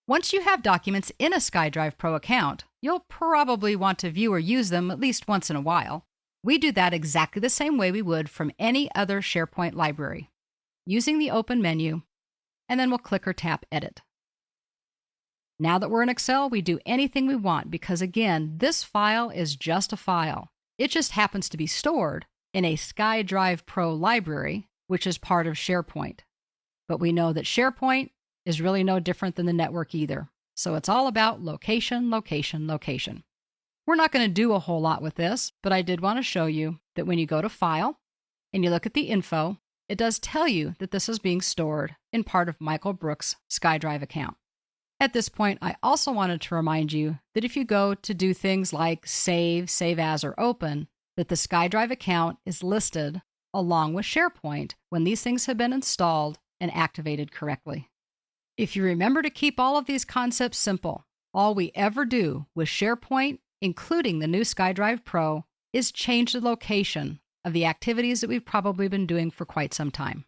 Once you have documents in a SkyDrive Pro account, you'll probably want to view or use them at least once in a while. We do that exactly the same way we would from any other SharePoint library, using the Open menu, and then we'll click or tap Edit. Now that we're in Excel, we do anything we want because, again, this file is just a file. It just happens to be stored in a SkyDrive Pro library, which is part of SharePoint. But we know that SharePoint is really no different than the network either. So it's all about location, location, location. We're not going to do a whole lot with this, but I did want to show you that when you go to File and you look at the info, it does tell you that this is being stored in part of Michael Brooks' SkyDrive account. At this point, I also wanted to remind you that if you go to do things like save, save as, or open, that the SkyDrive account is listed along with SharePoint when these things have been installed and activated correctly. If you remember to keep all of these concepts simple, all we ever do with SharePoint, including the new SkyDrive Pro, is change the location of the activities that we've probably been doing for quite some time.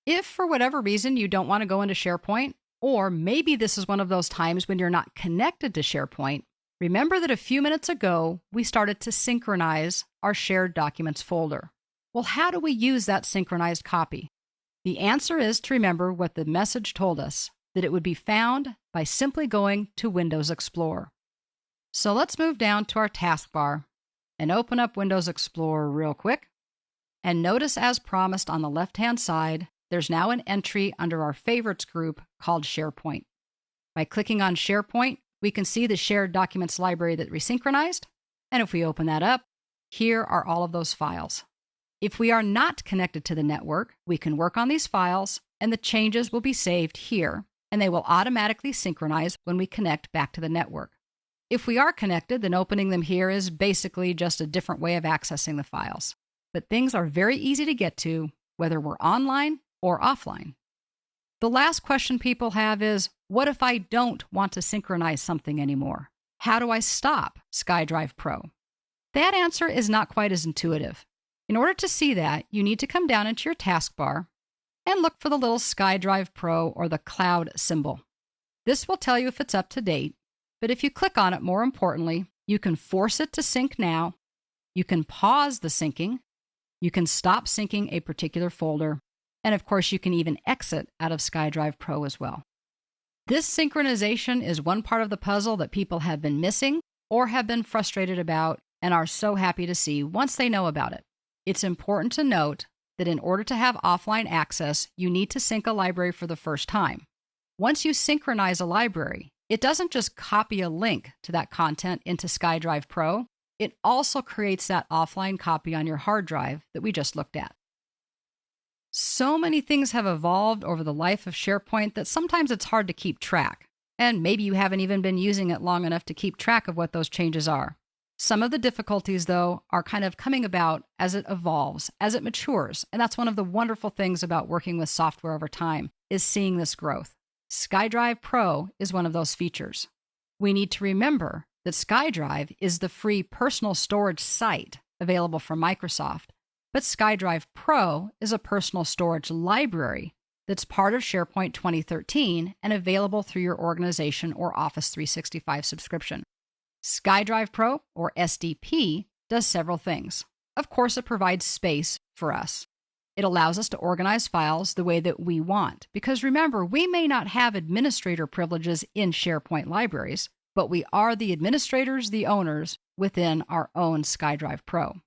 If for whatever reason you don't want to go into SharePoint, or maybe this is one of those times when you're not connected to SharePoint, remember that a few minutes ago, we started to synchronize our shared documents folder. Well, how do we use that synchronized copy? The answer is to remember what the message told us, that it would be found by simply going to Windows Explorer. So let's move down to our taskbar and open up Windows Explorer real quick. And notice, as promised, on the left-hand side, there's now an entry under our favorites group called SharePoint. By clicking on SharePoint, we can see the shared documents library that we synchronized. And if we open that up, here are all of those files. If we are not connected to the network, we can work on these files and the changes will be saved here, and they will automatically synchronize when we connect back to the network. If we are connected, then opening them here is basically just a different way of accessing the files. But things are very easy to get to, whether we're online or offline. The last question people have is, what if I don't want to synchronize something anymore? How do I stop SkyDrive Pro? That answer is not quite as intuitive. In order to see that, you need to come down into your taskbar and look for the little SkyDrive Pro or the cloud symbol. This will tell you if it's up to date, but if you click on it, more importantly, you can force it to sync now, you can pause the syncing, you can stop syncing a particular folder, and of course, you can even exit out of SkyDrive Pro as well. This synchronization is one part of the puzzle that people have been missing or have been frustrated about and are so happy to see once they know about it. It's important to note that in order to have offline access, you need to sync a library for the first time. Once you synchronize a library, it doesn't just copy a link to that content into SkyDrive Pro, it also creates that offline copy on your hard drive that we just looked at. So many things have evolved over the life of SharePoint that sometimes it's hard to keep track. And maybe you haven't even been using it long enough to keep track of what those changes are. Some of the difficulties, though, are kind of coming about as it evolves, as it matures. And that's one of the wonderful things about working with software over time, is seeing this growth. SkyDrive Pro is one of those features. We need to remember that SkyDrive is the free personal storage site available from Microsoft. But SkyDrive Pro is a personal storage library that's part of SharePoint 2013 and available through your organization or Office 365 subscription. SkyDrive Pro, or SDP, does several things. Of course, it provides space for us. It allows us to organize files the way that we want, because remember, we may not have administrator privileges in SharePoint libraries, but we are the administrators, the owners, within our own SkyDrive Pro.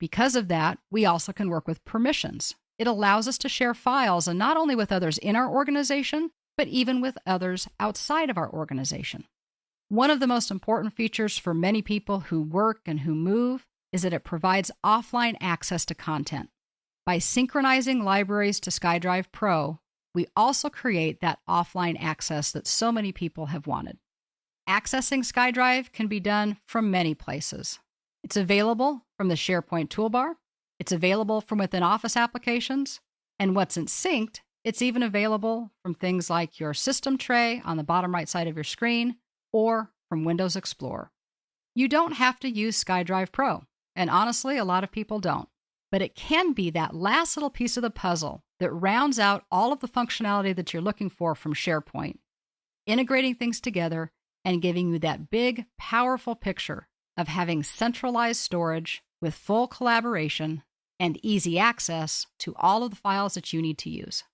Because of that, we also can work with permissions. It allows us to share files, and not only with others in our organization, but even with others outside of our organization. One of the most important features for many people who work and who move is that it provides offline access to content. By synchronizing libraries to SkyDrive Pro, we also create that offline access that so many people have wanted. Accessing SkyDrive can be done from many places. It's available from the SharePoint toolbar. It's available from within Office applications. And once it's synced, it's even available from things like your system tray on the bottom right side of your screen or from Windows Explorer. You don't have to use SkyDrive Pro, and honestly, a lot of people don't. But it can be that last little piece of the puzzle that rounds out all of the functionality that you're looking for from SharePoint. integrating things together and giving you that big, powerful picture of having centralized storage with full collaboration and easy access to all of the files that you need to use.